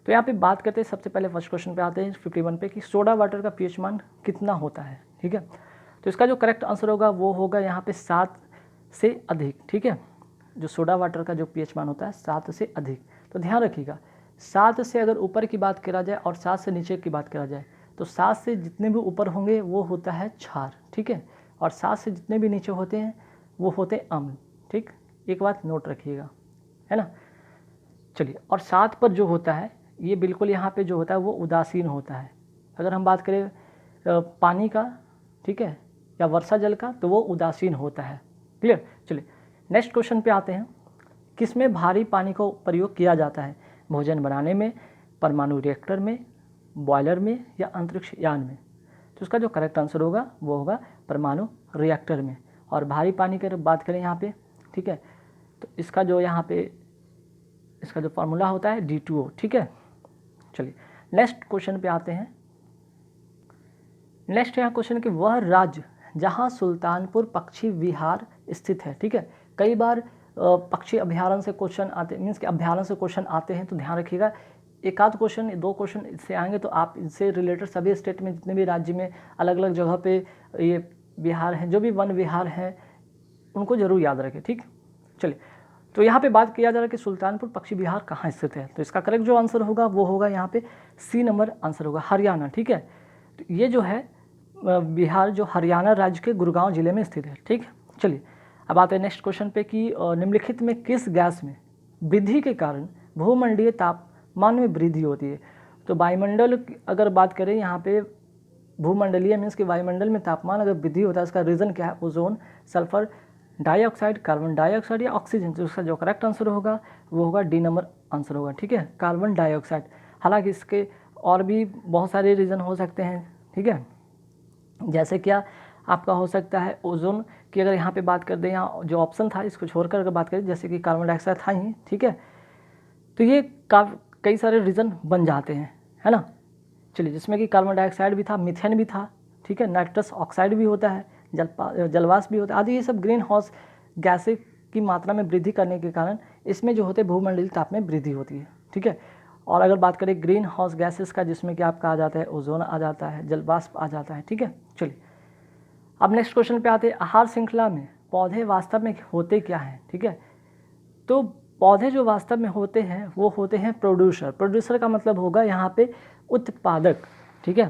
तो यहाँ पे बात करते हैं, सबसे पहले फर्स्ट क्वेश्चन पे आते हैं 51 पे कि सोडा वाटर का पीएच मान कितना होता है। ठीक है, तो इसका जो करेक्ट आंसर होगा वो होगा यहाँ पे 7 से अधिक। ठीक है, जो सोडा वाटर का जो पीएच मान होता है 7 से अधिक। तो ध्यान रखिएगा, 7 से अगर ऊपर की बात करा जाए और 7 से नीचे की बात करा जाए तो 7 से जितने भी ऊपर होंगे वो होता है क्षार। ठीक है, और 7 से जितने भी नीचे होते हैं वो होते हैं अम्ल। ठीक, एक बात नोट रखिएगा, है ना। चलिए, और 7 पर जो होता है ये बिल्कुल यहाँ पे जो होता है वो उदासीन होता है। अगर हम बात करें पानी का, ठीक है, या वर्षा जल का, तो वो उदासीन होता है। क्लियर। चलिए नेक्स्ट क्वेश्चन पे आते हैं, किसमें भारी पानी को प्रयोग किया जाता है? भोजन बनाने में, परमाणु रिएक्टर में, बॉयलर में या अंतरिक्ष यान में? तो इसका जो करेक्ट आंसर होगा वो होगा परमाणु रिएक्टर में। और भारी पानी की बात करें यहाँ पे, ठीक है, तो इसका जो यहाँ पे इसका जो फार्मूला होता है D2O। ठीक है, चलिए नेक्स्ट क्वेश्चन पे आते हैं। नेक्स्ट यहाँ क्वेश्चन कि वह राज्य जहाँ सुल्तानपुर पक्षी विहार स्थित है। ठीक है, कई बार पक्षी अभ्यारण्य से क्वेश्चन आते, मीन्स कि अभ्यारण्य से क्वेश्चन आते हैं, तो ध्यान रखिएगा एक आध क्वेश्चन, 2 क्वेश्चन इससे आएंगे तो आप इससे रिलेटेड सभी स्टेट में जितने भी राज्य में अलग अलग जगह पे ये विहार हैं, जो भी वन विहार हैं, उनको जरूर याद रखें। ठीक, चलिए तो यहाँ पे बात किया जा रहा है कि सुल्तानपुर पक्षी विहार कहाँ स्थित है। तो इसका करेक्ट जो आंसर होगा वो होगा यहाँ पे C नंबर आंसर होगा, हरियाणा। ठीक है, तो ये जो है बिहार जो हरियाणा राज्य के गुड़गांव जिले में स्थित है। ठीक, चलिए अब आते हैं नेक्स्ट क्वेश्चन पे कि निम्नलिखित में किस गैस में वृद्धि के कारण भूमंडलीय तापमान में वृद्धि होती है? तो वायुमंडल अगर बात करें यहाँ पे, भूमंडलीय मीन्स कि वायुमंडल में तापमान अगर वृद्धि होता है, इसका रीज़न क्या है? Ozone, sulphur dioxide, carbon dioxide या ऑक्सीजन? तो उसका जो करेक्ट आंसर होगा वो होगा D नंबर आंसर होगा। ठीक है, कार्बन डाइऑक्साइड। हालांकि इसके और भी बहुत सारे रीज़न हो सकते हैं। ठीक है, जैसे क्या आपका हो सकता है ओजोन की, अगर यहाँ पे बात कर दें, यहाँ जो ऑप्शन था इसको छोड़कर अगर बात करें, जैसे कि कार्बन डाइऑक्साइड था ही। ठीक है, तो ये कई सारे रीज़न बन जाते हैं, है ना। चलिए, जिसमें कि कार्बन डाइऑक्साइड भी था, मीथेन भी था, ठीक है, नाइट्रस ऑक्साइड भी होता है, जलवाष्प भी होता है आदि। ये सब ग्रीन हाउस गैसें की मात्रा में वृद्धि करने के कारण इसमें जो होते हैं भूमंडलीय ताप में वृद्धि होती है। ठीक है, और अगर बात करें ग्रीन हाउस गैसेस का, जिसमें कि आपका आ जाता है ओजोन आ जाता है, जलवाष्प आ जाता है। ठीक है, चलिए अब नेक्स्ट क्वेश्चन पे आते हैं, आहार श्रृंखला में पौधे वास्तव में होते क्या हैं? ठीक है, तो पौधे जो वास्तव में होते हैं वो होते हैं प्रोड्यूसर। प्रोड्यूसर का मतलब होगा यहाँ पे उत्पादक। ठीक है,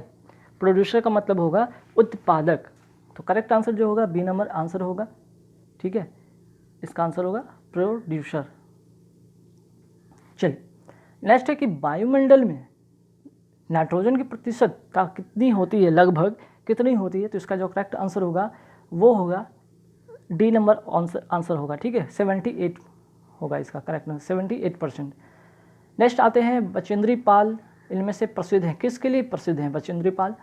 प्रोड्यूसर का मतलब होगा उत्पादक। तो करेक्ट आंसर जो होगा B नंबर आंसर होगा। ठीक है, इसका आंसर होगा प्रोड्यूसर। चलिए नेक्स्ट है कि वायुमंडल में नाइट्रोजन की प्रतिशतता कितनी होती है, लगभग कितनी होती है? तो इसका जो करेक्ट आंसर होगा वो होगा D नंबर आंसर होगा। ठीक है, 78 होगा इसका करेक्ट आंसर, 78%। नेक्स्ट आते हैं बचेंद्री पाल, इनमें से प्रसिद्ध हैं, किसके लिए प्रसिद्ध हैं बचेंद्री पाल?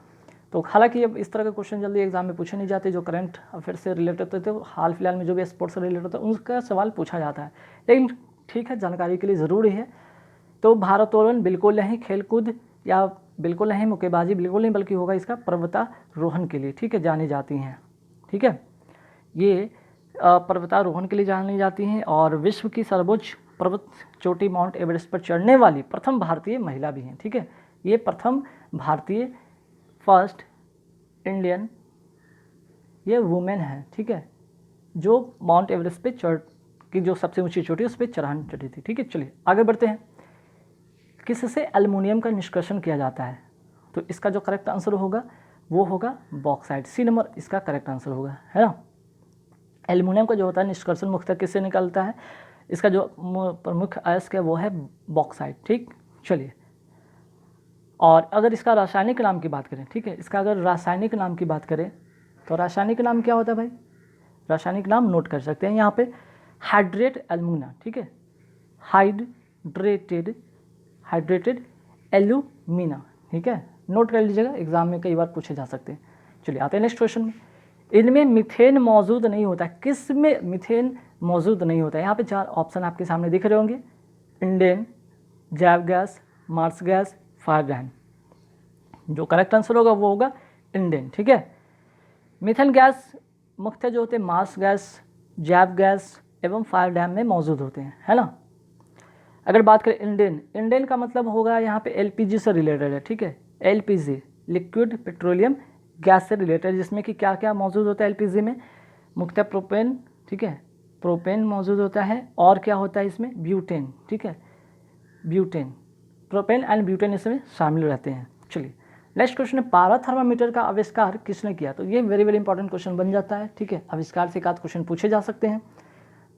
तो हालांकि अब इस तरह के क्वेश्चन जल्दी एग्जाम में पूछे नहीं जाते, जो करंट अफेयर से रिलेटेड होते थे, हाल फिलहाल में जो भी स्पोर्ट्स से रिलेटेड होता है उनका सवाल पूछा जाता है, लेकिन ठीक है, जानकारी के लिए ज़रूरी है। तो भारोत्तोलन बिल्कुल नहीं, खेलकूद या बिल्कुल नहीं, मुक्केबाजी बिल्कुल नहीं, बल्कि होगा इसका पर्वतारोहण के लिए, ठीक है, जानी जाती हैं। ठीक है, ये पर्वतारोहण के लिए जानी जाती हैं और विश्व की सर्वोच्च पर्वत चोटी माउंट एवरेस्ट पर चढ़ने वाली प्रथम भारतीय महिला भी हैं। ठीक है, ये प्रथम भारतीय, फर्स्ट इंडियन ये वुमेन है। ठीक है, जो माउंट एवरेस्ट पे की जो सबसे ऊंची चोटी उस पर चढ़ी थी। ठीक है, चलिए आगे बढ़ते हैं। किससे एल्युमिनियम का निष्कर्षण किया जाता है? तो इसका जो करेक्ट आंसर होगा वो होगा बॉक्साइट, C नंबर इसका करेक्ट आंसर होगा, है ना। एल्युमिनियम का जो होता है निष्कर्षण मुख्यतः किससे निकलता है? इसका जो प्रमुख अयस्क है वो है बॉक्साइट। ठीक, चलिए, और अगर इसका रासायनिक नाम की बात करें, ठीक है, इसका अगर रासायनिक नाम की बात करें तो रासायनिक नाम क्या होता है भाई? रासायनिक नाम नोट कर सकते हैं यहाँ पे, हाइड्रेट एल्यूमिना। ठीक है, हाइड्रेटेड एल्यूमिना। ठीक है, नोट कर लीजिएगा, एग्जाम में कई बार पूछे जा सकते हैं। चलिए आते हैं नेक्स्ट क्वेश्चन में। इनमें मीथेन मौजूद नहीं होता, किस में मीथेन मौजूद नहीं होता है? यहाँ पे 4 ऑप्शन आपके सामने दिख रहे होंगे, इंडेन, जैव gas, marsh gas, fire dam. जो करेक्ट आंसर होगा वो होगा इंडेन। ठीक है, मीथेन गैस मुख्यतः जो होते हैं मार्स गैस, जैव गैस एवं फायर डैम में मौजूद होते हैं, है ना। अगर बात करें इंडेन, इंडेन का मतलब होगा यहाँ पे एलपीजी से रिलेटेड है, ठीक है, एलपीजी लिक्विड पेट्रोलियम गैस से रिलेटेड, जिसमें कि क्या क्या मौजूद होता है एलपीजी में, मुख्यतः प्रोपेन, ठीक है, प्रोपेन मौजूद होता है, और क्या होता है इसमें, ब्यूटेन, ठीक है, ब्यूटेन, प्रोपेन एंड ब्यूटेन इसमें शामिल रहते हैं। चलिए नेक्स्ट क्वेश्चन है, पारा थर्मामीटर का आविष्कार किसने किया? तो ये वेरी वेरी इंपॉर्टेंट क्वेश्चन बन जाता है, ठीक है, आविष्कार से एक आध क्वेश्चन पूछे जा सकते हैं।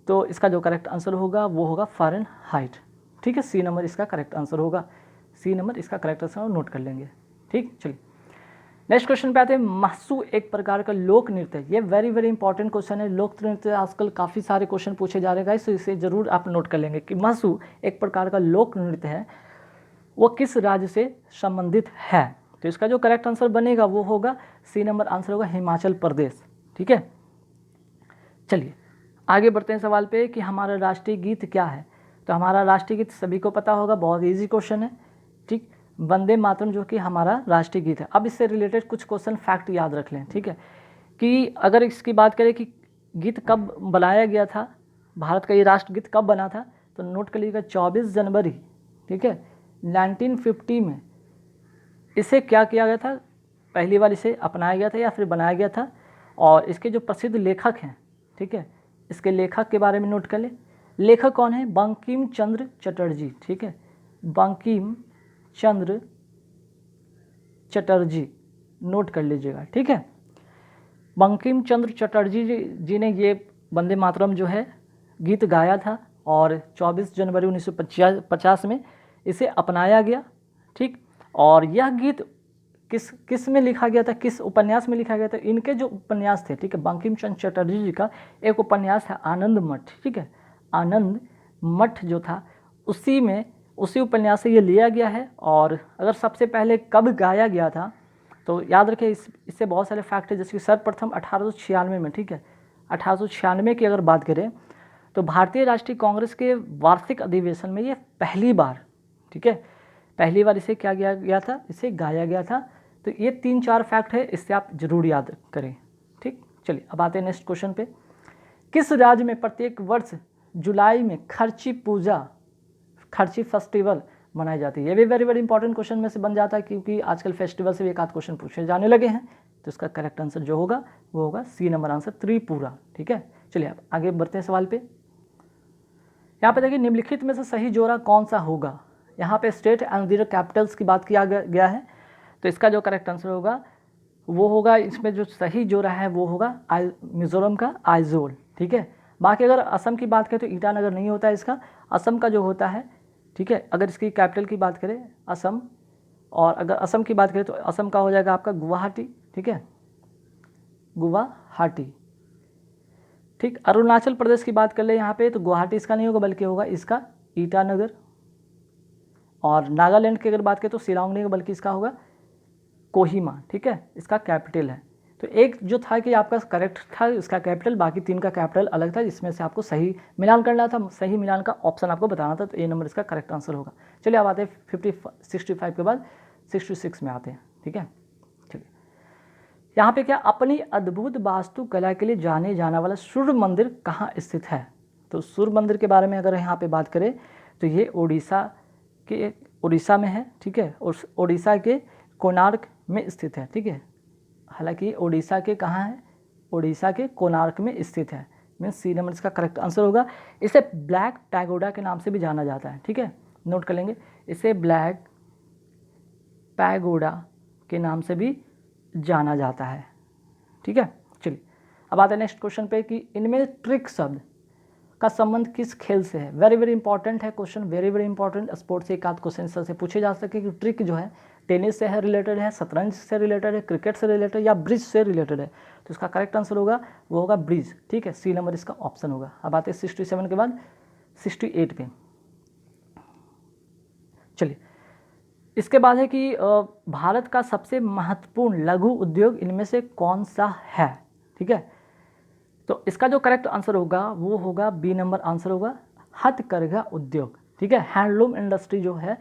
तो इसका जो करेक्ट आंसर होगा वो होगा फ़ारेनहाइट, ठीक है, सी नंबर इसका करेक्ट आंसर होगा, सी नंबर इसका करेक्ट आंसर नोट कर लेंगे, ठीक। चलिए नेक्स्ट क्वेश्चन पे आते हैं, महसू एक प्रकार का लोक नृत्य है, ये वेरी वेरी इंपॉर्टेंट क्वेश्चन है, लोक नृत्य आजकल काफ़ी सारे क्वेश्चन पूछे जा रहे हैं गाइस, तो इसे जरूर आप नोट कर लेंगे कि महसू एक प्रकार का लोक नृत्य है, वो किस राज्य से संबंधित है? तो इसका जो करेक्ट आंसर बनेगा वो होगा सी नंबर आंसर होगा हिमाचल प्रदेश, ठीक है। चलिए आगे बढ़ते हैं सवाल पे कि हमारा राष्ट्रीय गीत क्या है? तो हमारा राष्ट्रीय गीत सभी को पता होगा, बहुत इजी क्वेश्चन है, ठीक, वंदे मातरम जो कि हमारा राष्ट्रीय गीत है। अब इससे रिलेटेड कुछ क्वेश्चन फैक्ट याद रख लें, ठीक है, कि अगर इसकी बात करें कि गीत कब बनाया गया था, भारत का ये राष्ट्रगीत कब बना था, तो नोट कर लीजिएगा 24 जनवरी, ठीक है, 1950 में इसे क्या किया गया था, पहली बार इसे अपनाया गया था या फिर बनाया गया था। और इसके जो प्रसिद्ध लेखक हैं, ठीक है, इसके लेखक के बारे में नोट कर लें, लेखक कौन है, बंकिम चंद्र चटर्जी, ठीक है, बंकिम चंद्र चटर्जी, नोट कर लीजिएगा, ठीक है। बंकिम चंद्र चटर्जी जी ने ये वंदे मातरम जो है गीत गाया था, और 24 जनवरी 1950 में इसे अपनाया गया, ठीक। और यह गीत किस में लिखा गया था, किस उपन्यास में लिखा गया था? इनके जो उपन्यास थे, ठीक है, बंकिम चंद्र चटर्जी जी का एक उपन्यास है आनंद मठ, ठीक है, आनंद मठ जो था उसी उपन्यास से ये लिया गया है। और अगर सबसे पहले कब गाया गया था, तो याद रखें इससे बहुत सारे फैक्ट है, जैसे कि सर्वप्रथम 1896 में, ठीक है, 1896 की अगर बात करें तो भारतीय राष्ट्रीय कांग्रेस के वार्षिक अधिवेशन में ये पहली बार, ठीक है, पहली बार इसे क्या किया गया था, इसे गाया गया था। तो ये 3-4 फैक्ट है, इससे आप जरूर याद करें, ठीक। चलिए अब आते हैं नेक्स्ट क्वेश्चन पे, किस राज्य में प्रत्येक वर्ष जुलाई में खर्ची पूजा, खर्ची फेस्टिवल मनाई जाती है? ये भी वेरी वेरी इंपॉर्टेंट क्वेश्चन में से बन जाता है, क्योंकि आजकल फेस्टिवल से भी एक आध क्वेश्चन पूछे जाने लगे हैं। तो इसका करेक्ट आंसर जो होगा वो होगा सी नंबर आंसर त्रिपुरा, ठीक है। चलिए अब आगे बढ़ते हैं सवाल पे। यहाँ पे देखिए निम्नलिखित में से सही जोड़ा कौन सा होगा? यहाँ पे स्टेट एंड देयर कैपिटल्स की बात किया गया है, तो इसका जो करेक्ट आंसर होगा वो होगा, इसमें जो सही जोड़ा है वो होगा मिजोरम का आइजोल, ठीक है। बाकी अगर असम की बात करें तो ईटानगर नहीं होता है इसका, असम का जो होता है, ठीक है, अगर इसकी कैपिटल की बात करें असम, और अगर असम की बात करें तो असम का हो जाएगा आपका गुवाहाटी, ठीक है, गुवाहाटी, ठीक। अरुणाचल प्रदेश की बात कर ले यहाँ पे तो गुवाहाटी इसका नहीं होगा, बल्कि होगा इसका ईटानगर। और नागालैंड की अगर बात करें तो शिलांग नहीं होगा, बल्कि इसका होगा कोहिमा, ठीक है, इसका कैपिटल है। तो एक जो था कि आपका करेक्ट था इसका कैपिटल, बाकी 3 का कैपिटल अलग था, जिसमें से आपको सही मिलान करना था, सही मिलान का ऑप्शन आपको बताना था, तो ए नंबर इसका करेक्ट आंसर होगा। चलिए अब आते हैं 65 के बाद 66 में आते हैं, ठीक है। चलिए यहाँ पे क्या, अपनी अद्भुत वास्तुकला के लिए जाने जाना वाला सूर्य मंदिर कहाँ स्थित है? तो सूर्य मंदिर के बारे में अगर यहाँ पे बात करें तो ये उड़ीसा में है, ठीक है, और उड़ीसा के कोणार्क में स्थित है, ठीक है। हालांकि उड़ीसा के कहाँ है, उड़ीसा के कोणार्क में स्थित है, मीन्स सी नंबर इसका करेक्ट आंसर होगा। इसे ब्लैक पैगोडा के नाम से भी जाना जाता है, ठीक है, नोट कर लेंगे, इसे ब्लैक पैगोडा के नाम से भी जाना जाता है, ठीक है। चलिए अब आते हैं नेक्स्ट क्वेश्चन पे कि इनमें ट्रिक शब्द का संबंध किस खेल से है? वेरी वेरी इंपॉर्टेंट है question, very very important, sports से एक आध क्वेश्चन से पूछे जा सके कि ट्रिक जो है टेनिस से है रिलेटेड है, शतरंज से रिलेटेड है, क्रिकेट से रिलेटेड या ब्रिज से रिलेटेड है। तो इसका करेक्ट आंसर होगा वो होगा ब्रिज, ठीक है, सी नंबर इसका ऑप्शन होगा। अब आते हैं 67 के बाद 68 पे। चलिए इसके बाद है कि भारत का सबसे महत्वपूर्ण लघु उद्योग इनमें से कौन सा है, ठीक है। तो इसका जो करेक्ट आंसर होगा वो होगा बी नंबर आंसर होगा हथकरघा उद्योग, ठीक है। हैंडलूम इंडस्ट्री जो है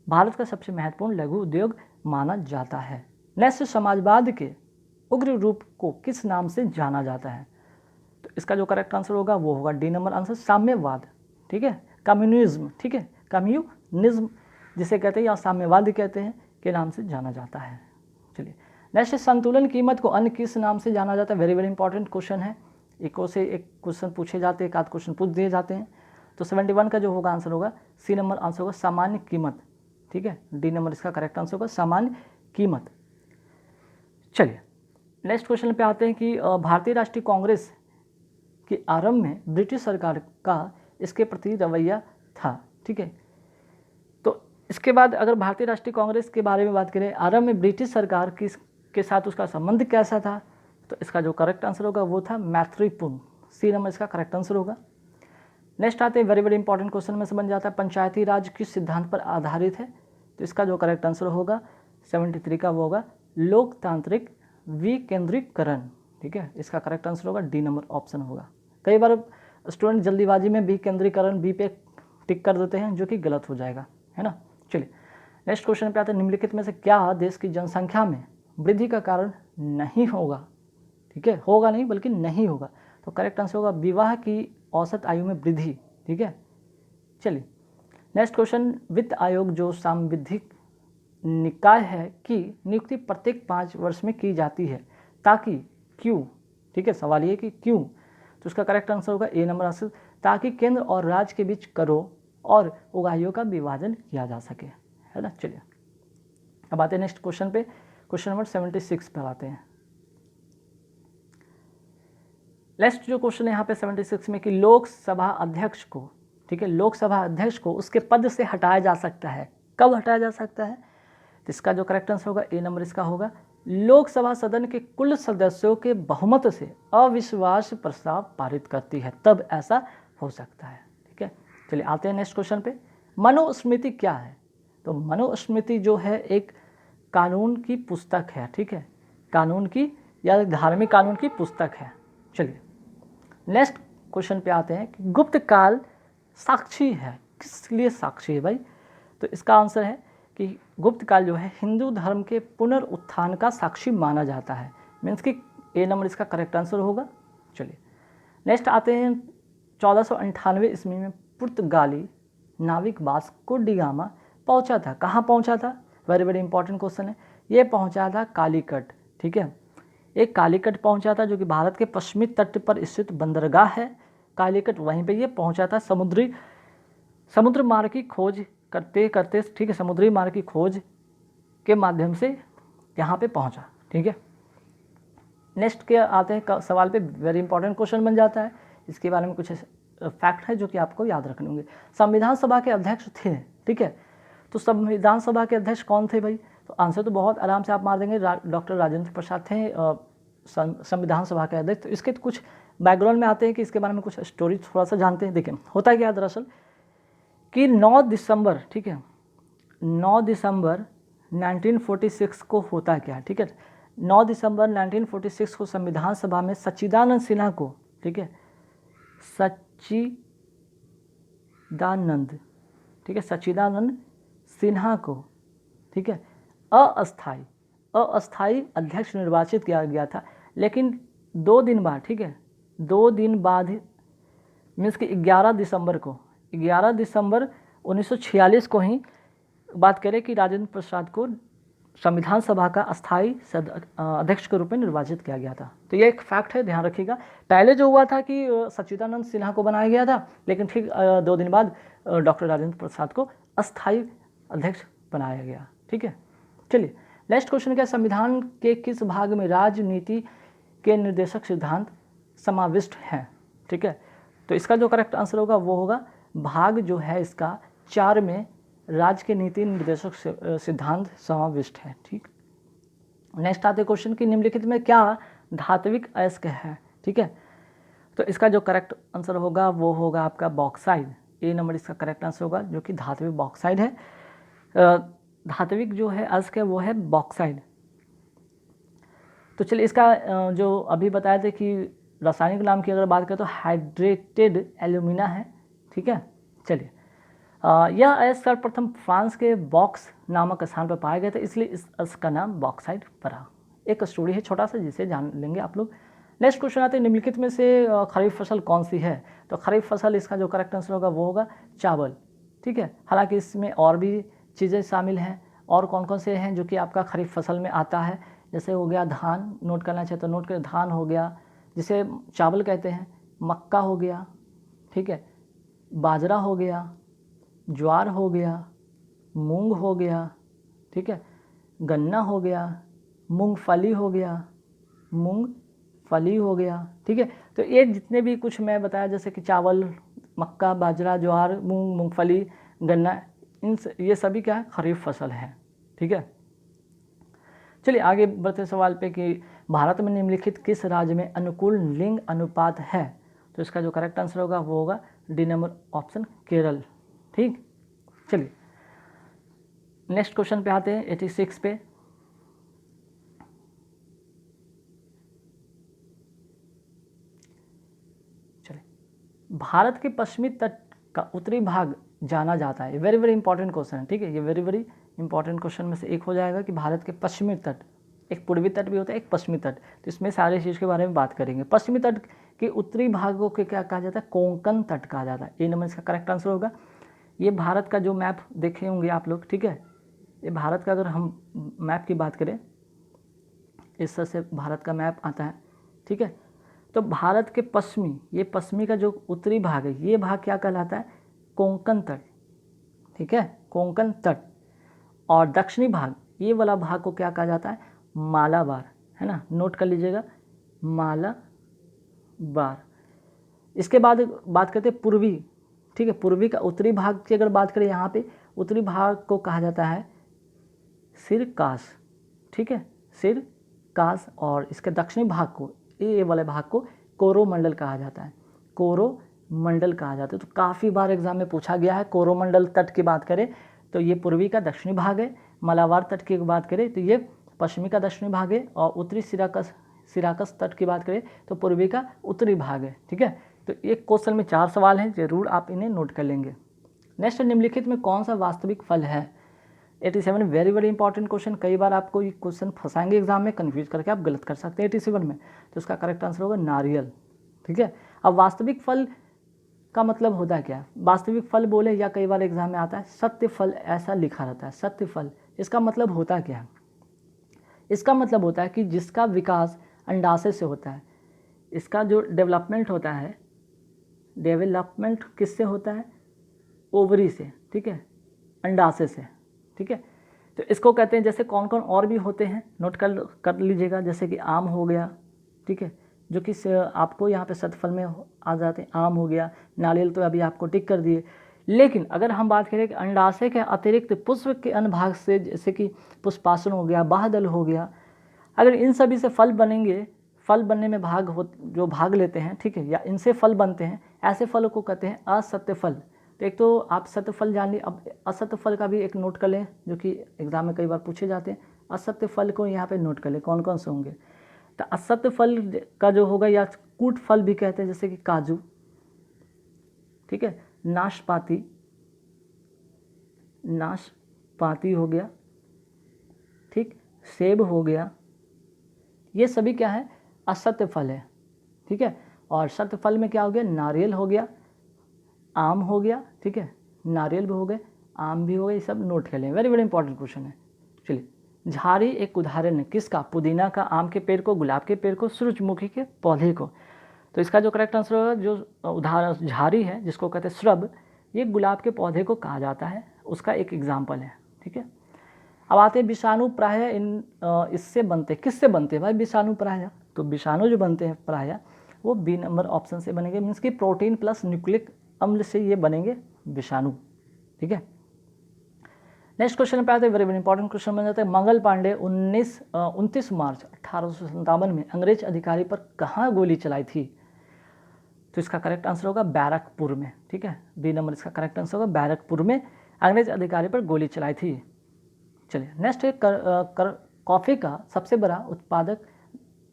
भारत का सबसे महत्वपूर्ण लघु उद्योग माना जाता है। नेक्स्ट, समाजवाद के उग्र रूप को किस नाम से जाना जाता है? तो इसका जो करेक्ट आंसर होगा वो होगा डी नंबर आंसर साम्यवाद, ठीक है, कम्युनिज्म, ठीक है, कम्युनिज्म जिसे कहते हैं या साम्यवाद कहते हैं के नाम से जाना जाता है। चलिए नेक्स्ट, संतुलन कीमत को अन्य किस नाम से जाना जाता है? वेरी वेरी इंपॉर्टेंट क्वेश्चन है, एक से एक क्वेश्चन पूछे जाते हैं, एक आध क्वेश्चन पूछ दिए जाते हैं। तो 71 का जो होगा आंसर होगा सी नंबर आंसर होगा सामान्य कीमत, ठीक है, डी नंबर इसका करेक्ट आंसर होगा सामान्य कीमत। चलिए नेक्स्ट क्वेश्चन पे आते हैं कि भारतीय राष्ट्रीय कांग्रेस के आरंभ में ब्रिटिश सरकार का इसके प्रति रवैया था, ठीक है। तो इसके बाद अगर भारतीय राष्ट्रीय कांग्रेस के बारे में बात करें, आरंभ में ब्रिटिश सरकार के साथ उसका संबंध कैसा था, तो इसका जो करेक्ट आंसर होगा वो था मैत्रीपूर्ण, सी नंबर इसका करेक्ट आंसर होगा। नेक्स्ट आते हैं वेरी वेरी इंपॉर्टेंट क्वेश्चन में से बन जाता है पंचायती राज किस सिद्धांत पर आधारित है, तो इसका जो करेक्ट आंसर होगा 73 का वो होगा लोकतांत्रिक विकेंद्रीकरण, ठीक है, इसका करेक्ट आंसर होगा डी नंबर ऑप्शन होगा। कई बार स्टूडेंट जल्दीबाजी में विकेंद्रीकरण बी पे टिक कर देते हैं जो कि गलत हो जाएगा, है ना। चलिए नेक्स्ट क्वेश्चन पे आते हैं निम्नलिखित में से क्या देश की जनसंख्या में वृद्धि का कारण नहीं होगा, ठीक है, होगा नहीं बल्कि नहीं होगा, तो करेक्ट आंसर होगा विवाह की औसत आयु में वृद्धि, ठीक है। चलिए नेक्स्ट क्वेश्चन, वित्त आयोग जो सांविधिक निकाय है की नियुक्ति प्रत्येक 5 वर्ष में की जाती है ताकि क्यों, ठीक है, सवाल ये कि क्यों, तो उसका करेक्ट आंसर होगा ए नंबर आंसर, ताकि केंद्र और राज्य के बीच करों और उगाहियों का विभाजन किया जा सके, है ना। चलिए अब आते हैं नेक्स्ट क्वेश्चन पे, क्वेश्चन नंबर 76 पर आते हैं। नेक्स्ट जो क्वेश्चन है यहाँ पे 76 में कि लोकसभा अध्यक्ष को, ठीक है, लोकसभा अध्यक्ष को उसके पद से हटाया जा सकता है, कब हटाया जा सकता है, तो इसका जो करेक्ट आंसर होगा ए नंबर इसका होगा लोकसभा सदन के कुल सदस्यों के बहुमत से अविश्वास प्रस्ताव पारित करती है, तब ऐसा हो सकता है, ठीक है। चलिए आते हैं नेक्स्ट क्वेश्चन पे, मनुस्मृति क्या है, तो मनुस्मृति जो है एक कानून की पुस्तक है, ठीक है, कानून की या धार्मिक कानून की पुस्तक है। चलिए नेक्स्ट क्वेश्चन पे आते हैं कि गुप्त काल साक्षी है, किस लिए साक्षी है भाई, तो इसका आंसर है कि गुप्त काल जो है हिंदू धर्म के पुनरुत्थान का साक्षी माना जाता है, मीन्स कि ए नंबर इसका करेक्ट आंसर होगा। चलिए नेक्स्ट आते हैं 1498 ईस्वी में पुर्तगाली नाविक वास्को डी गामा पहुंचा था, कहाँ पहुंचा था, वेरी वेरी इंपॉर्टेंट क्वेश्चन है, ये पहुंचा था कालीकट, ठीक है, एक कालीकट पहुंचा था जो कि भारत के पश्चिमी तट पर स्थित बंदरगाह है कालीकट, वहीं पे ये पहुंचा था समुद्र मार्ग की खोज करते करते, ठीक है, समुद्री मार्ग की खोज के माध्यम से यहाँ पे पहुंचा, ठीक है। नेक्स्ट के आते हैं सवाल पे, वेरी इंपॉर्टेंट क्वेश्चन बन जाता है, इसके बारे में कुछ फैक्ट है जो कि आपको याद रखने होंगे। संविधान सभा के अध्यक्ष थे, ठीक है, तो संविधान सभा के अध्यक्ष कौन थे भाई, तो आंसर तो बहुत आराम से आप मार देंगे, डॉक्टर राजेंद्र प्रसाद थे संविधान सभा के अध्यक्ष। तो इसके तो कुछ बैकग्राउंड में आते हैं कि इसके बारे में कुछ स्टोरी थोड़ा सा जानते हैं। देखिए होता क्या है दरअसल कि 9 दिसंबर, ठीक है, 9 दिसंबर 1946 को होता क्या, ठीक है, 9 दिसंबर 1946 को संविधान सभा में सच्चिदानंद सिन्हा को, ठीक है, सच्चिदानंद सिन्हा को, ठीक है, अस्थाई अध्यक्ष निर्वाचित किया गया था, लेकिन 2 दिन बाद, ठीक है, 2 दिन बाद मीन्स कि 11 दिसंबर 1946 को ही बात करें कि राजेंद्र प्रसाद को संविधान सभा का अस्थाई अध्यक्ष के रूप में निर्वाचित किया गया था। तो ये एक फैक्ट है, ध्यान रखिएगा। पहले जो हुआ था कि सच्चिदानंद सिन्हा को बनाया गया था, लेकिन फिर 2 दिन बाद डॉक्टर राजेंद्र प्रसाद को अस्थाई अध्यक्ष बनाया गया, ठीक है। चलिए नेक्स्ट क्वेश्चन क्या, संविधान के किस भाग में राजनीति के निर्देशक सिद्धांत समाविष्ट हैं, ठीक है, तो इसका जो करेक्ट आंसर होगा वो होगा भाग जो है इसका 4 में राज्य के नीति निर्देशक सिद्धांत समाविष्ट है, ठीक। नेक्स्ट आते क्वेश्चन कि निम्नलिखित में क्या धात्विक अयस्क है, ठीक है, तो इसका जो करेक्ट आंसर होगा वो होगा आपका बॉक्साइड, ए नंबर इसका करेक्ट आंसर होगा जो कि धात्विक बॉक्साइड है। धात्विक जो है अयस्क है वो है बॉक्साइड। तो चलिए इसका जो अभी बताया था कि रासायनिक नाम की अगर बात करें तो हाइड्रेटेड एल्यूमिना है, ठीक है। चलिए यह अयस्क सर्वप्रथम फ्रांस के बॉक्स नामक स्थान पर पाया गया था, इसलिए इस अयस्क का नाम बॉक्साइड पड़ा। एक स्टोरी है छोटा सा जिसे जान लेंगे आप लोग। नेक्स्ट क्वेश्चन आते हैं निम्नलिखित में से खरीफ फसल कौन सी है, तो खरीफ फसल इसका जो करेक्ट आंसर होगा वो होगा चावल, ठीक है। हालांकि इसमें और भी चीज़ें शामिल हैं, और कौन कौन से हैं जो कि आपका खरीफ फसल में आता है, जैसे हो गया धान, नोट करना चाहिए तो नोट करें, धान हो गया जिसे चावल कहते हैं, मक्का हो गया, ठीक है, बाजरा हो गया, ज्वार हो गया, मूंग हो गया, ठीक है, गन्ना हो गया, मूंगफली हो गया, मूंगफली हो गया, ठीक है। तो ये जितने भी कुछ मैं बताया जैसे कि चावल, मक्का, बाजरा, ज्वार, मूंग, मूंगफली, गन्ना, ये सभी क्या है, खरीफ फसल है, ठीक है। चलिए आगे बढ़ते सवाल पे कि भारत में निम्नलिखित किस राज्य में अनुकूल लिंग अनुपात है, तो इसका जो करेक्ट आंसर होगा वो होगा डी नंबर ऑप्शन केरल, ठीक। चलिए नेक्स्ट क्वेश्चन पे आते हैं 86 पे। चलिए, भारत के पश्चिमी तट का उत्तरी भाग जाना जाता है, वेरी वेरी इंपॉर्टेंट क्वेश्चन है, ठीक है, ये वेरी वेरी इंपॉर्टेंट क्वेश्चन में से एक हो जाएगा कि भारत के पश्चिमी तट, एक पूर्वी तट भी होता है, एक पश्चिमी तट, तो इसमें सारे चीज़ के बारे में बात करेंगे। पश्चिमी तट के उत्तरी भागों के क्या कहा जाता है, कोंकण तट कहा जाता है, ये नंबर इसका करेक्ट आंसर होगा। ये भारत का जो मैप देखे होंगे आप लोग, ठीक है, ये भारत का अगर हम मैप की बात करें, इस तरह से भारत का मैप आता है, ठीक है। तो भारत के पश्चिमी, ये पश्चिमी का जो उत्तरी भाग है, ये भाग क्या कहलाता है, कोंकण तट, ठीक है, कोंकण तट। और दक्षिणी भाग, ये वाला भाग को क्या कहा जाता है, मालाबार, है ना, नोट कर लीजिएगा, मालाबार। इसके बाद बात करते हैं पूर्वी, ठीक है, पूर्वी का उत्तरी भाग की अगर बात करें, यहाँ पे उत्तरी भाग को कहा जाता है सिरकास, ठीक है, सिरकास। और इसके दक्षिणी भाग को, ये वाले भाग को कोरोमंडल कहा जाता है, कोरोमंडल कहा जाता है। तो काफ़ी बार एग्जाम में पूछा गया है। कोरोमंडल तट की बात करें तो ये पूर्वी का दक्षिणी भाग है, मालाबार तट की बात करें तो ये पश्चिमी का दक्षिणी भाग है, और उत्तरी सिराकस तट की बात करें तो पूर्वी का उत्तरी भाग है, ठीक है। तो एक क्वेश्चन में 4 सवाल हैं, जरूर आप इन्हें नोट कर लेंगे। नेक्स्ट, निम्नलिखित में कौन सा वास्तविक फल है, 87 वेरी वेरी इंपॉर्टेंट क्वेश्चन, कई बार आपको ये क्वेश्चन फंसाएंगे एग्जाम में, कंफ्यूज करके आप गलत कर सकते हैं 87 में। तो इसका करेक्ट आंसर होगा नारियल, ठीक है। अब वास्तविक फल का मतलब होता है क्या, वास्तविक फल बोले या कई बार एग्जाम में आता है सत्य फल, ऐसा लिखा रहता है, सत्य फल। इसका मतलब होता क्या है, इसका मतलब होता है कि जिसका विकास अंडाशय से होता है, इसका जो डेवलपमेंट होता है, डेवलपमेंट किससे होता है, ओवरी से, ठीक है, अंडाशय से, ठीक है। तो इसको कहते हैं, जैसे कौन कौन और भी होते हैं, नोट कर लीजिएगा, जैसे कि आम हो गया, ठीक है, जो कि आपको यहाँ पे सतफल में आ जाते हैं, आम हो गया, नारियल तो अभी आपको टिक कर दिए। लेकिन अगर हम बात करें कि अंडाशय के अतिरिक्त पुष्प के अन्य भाग से, जैसे कि पुष्पासन हो गया, बाहदल हो गया, अगर इन सभी से फल बनेंगे, फल बनने में जो भाग लेते हैं, ठीक है, या इनसे फल बनते हैं, ऐसे फलों को कहते हैं असत्य फल। तो एक तो आप सत्य फल जान ली, अब असत्य फल का भी एक नोट कर लें, जो कि एग्जाम में कई बार पूछे जाते हैं। असत्य फल को यहाँ पे नोट कर लें, कौन कौन से होंगे। तो असत्य फल का जो होगा, या कूट फल भी कहते हैं, जैसे कि काजू, ठीक है, नाशपाती हो गया, ठीक, सेब हो गया, ये सभी क्या है, असत्य फल है, ठीक है। और सत्य फल में क्या हो गया, नारियल हो गया, आम हो गया, ठीक है, नारियल भी हो गए, आम भी हो गए, ये सब नोट कर लें, वेरी वेरी इंपॉर्टेंट क्वेश्चन है। चलिए, झाड़ी एक उदाहरण है किसका, पुदीना का, आम के पेड़ को, गुलाब के पेड़ को, सूरजमुखी के पौधे को। तो इसका जो करेक्ट आंसर होगा, जो उदाहरण झाड़ी है जिसको कहते हैं श्रब, ये गुलाब के पौधे को कहा जाता है, उसका एक एग्जाम्पल है, ठीक है। अब आते हैं विषाणु प्राय इससे बनते, किससे बनते हैं भाई विषाणु प्राय, तो विषाणु जो बनते हैं प्राय वो बी नंबर ऑप्शन से बनेंगे, मीन्स कि प्रोटीन प्लस न्यूक्लिक अम्ल से ये बनेंगे विषाणु, ठीक है। नेक्स्ट क्वेश्चन पे आते हैं, वेरी वेरी इंपॉर्टेंट क्वेश्चन बन जाता है। मंगल पांडे 29 मार्च 1857 में अंग्रेज अधिकारी पर कहाँ गोली चलाई थी, तो इसका करेक्ट आंसर होगा बैरकपुर में, ठीक है, बी नंबर इसका करेक्ट आंसर होगा, बैरकपुर में अंग्रेज अधिकारी पर गोली चलाई थी। चलिए नेक्स्ट है, कॉफ़ी का सबसे बड़ा उत्पादक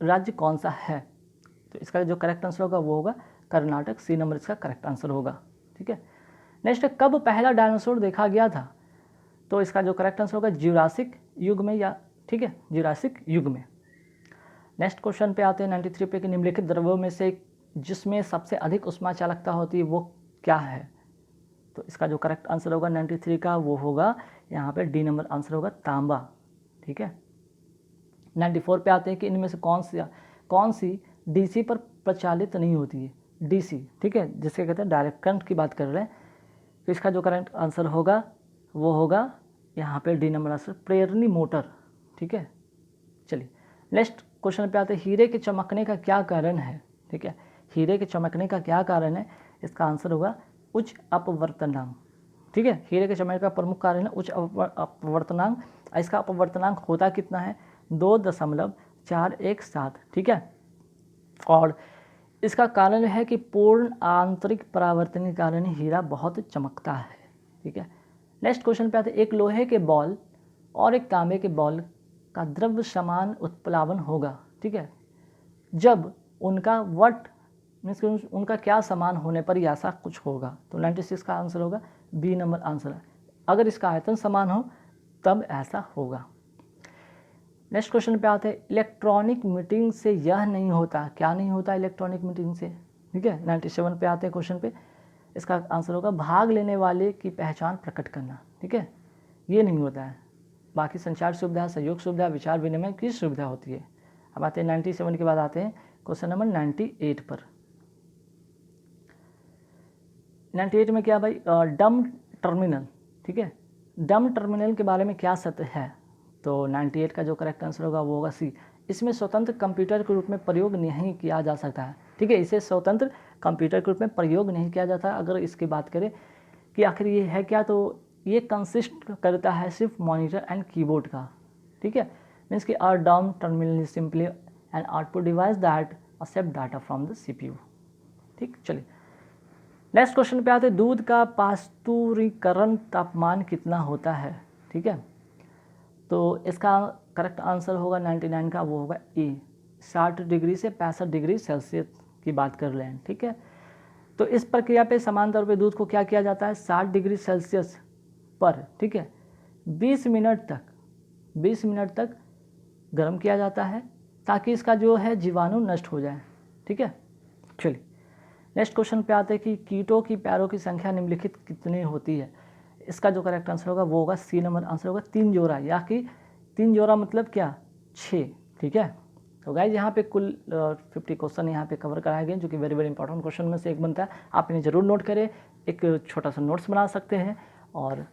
राज्य कौन सा है, तो इसका जो करेक्ट आंसर होगा वो होगा कर्नाटक, सी नंबर इसका करेक्ट आंसर होगा, ठीक है। नेक्स्ट है, कब पहला डायनासोर देखा गया था, तो इसका जो करेक्ट आंसर होगा जुरासिक युग में, या ठीक है, जुरासिक युग में। नेक्स्ट क्वेश्चन पे आते हैं 93 पे, कि निम्नलिखित द्रव्यों में से जिसमें सबसे अधिक ऊष्मा चालकता होती है वो क्या है, तो इसका जो करेक्ट आंसर होगा 93 का वो होगा यहाँ पे डी नंबर आंसर होगा तांबा। ठीक है। 94 पे आते हैं कि इनमें से कौन सी डीसी पर प्रचालित नहीं होती है। डीसी, ठीक है, जिसके कहते हैं डायरेक्ट करंट की बात कर रहे हैं। तो इसका जो करेक्ट आंसर होगा वो होगा यहाँ पे डी नंबर आंसर प्रेरणी मोटर। ठीक है। चलिए नेक्स्ट क्वेश्चन पे आते हैं, हीरे के चमकने का क्या कारण है। ठीक है, हीरे के चमकने का क्या कारण है, इसका आंसर होगा उच्च अपवर्तनांक। ठीक है, हीरे के चमकने का प्रमुख कारण है उच्च अपवर्तनांक। इसका अपवर्तनांक होता कितना है, 2.417। ठीक है, और इसका कारण है कि पूर्ण आंतरिक परावर्तन के कारण हीरा बहुत चमकता है। ठीक है। नेक्स्ट क्वेश्चन पे आते हैं, एक लोहे के बॉल और एक तांबे के बॉल का द्रव्य समान उत्प्लावन होगा। ठीक है, जब उनका वट मीन्स उनका क्या समान होने पर ऐसा कुछ होगा। तो 96 का आंसर होगा बी नंबर आंसर है, अगर इसका आयतन समान हो तब ऐसा होगा। नेक्स्ट क्वेश्चन पे आते हैं, इलेक्ट्रॉनिक मीटिंग से यह नहीं होता, क्या नहीं होता इलेक्ट्रॉनिक मीटिंग से। ठीक है, 97 पे आते हैं क्वेश्चन पे, इसका आंसर होगा भाग लेने वाले की पहचान प्रकट करना। ठीक है, ये नहीं होता है। बाकी संचार सुविधा, सहयोग सुविधा, विचार विनिमय की सुविधा होती है। अब आते हैं 97 के बाद आते हैं क्वेश्चन नंबर 98 पर। 98 में क्या भाई, डम टर्मिनल। ठीक है, डम टर्मिनल के बारे में क्या सत्य है। तो 98 का जो करेक्ट आंसर होगा वो होगा सी, इसमें स्वतंत्र कंप्यूटर के रूप में प्रयोग नहीं किया जा सकता है। ठीक है, इसे स्वतंत्र कंप्यूटर के रूप में प्रयोग नहीं किया जाता। अगर इसकी बात करें कि आखिर ये है क्या, तो ये कंसिस्ट करता है सिर्फ मॉनिटर एंड कीबोर्ड का। ठीक है, मीन्स कि are dumb terminal is simply an output device that accept data from the CPU. ठीक, चलिए नेक्स्ट क्वेश्चन पे आते हैं, दूध का पास्तुरीकरण तापमान कितना होता है। ठीक है, तो इसका करेक्ट आंसर होगा 99 का, वो होगा ए, 60 डिग्री से 65 डिग्री सेल्सियस की बात कर रहे हैं। ठीक है, तो इस प्रक्रिया पे समान तौर पे दूध को क्या किया जाता है, 60 डिग्री सेल्सियस पर, ठीक है, 20 मिनट तक गर्म किया जाता है ताकि इसका जो है जीवाणु नष्ट हो जाए। ठीक है, चलिए नेक्स्ट क्वेश्चन पे आते हैं कि कीटों की पैरों की संख्या निम्नलिखित कितनी होती है। इसका जो करेक्ट आंसर होगा वो होगा सी नंबर आंसर होगा 3 जोड़ा, या कि 3 जोड़ा मतलब क्या 6। ठीक है, तो गाइज यहाँ पे कुल 50 क्वेश्चन यहाँ पे कवर कराए गए जो कि वेरी इंपॉर्टेंट क्वेश्चन में से एक बनता है। आप इन्हें जरूर नोट करें, एक छोटा सा नोट्स बना सकते हैं और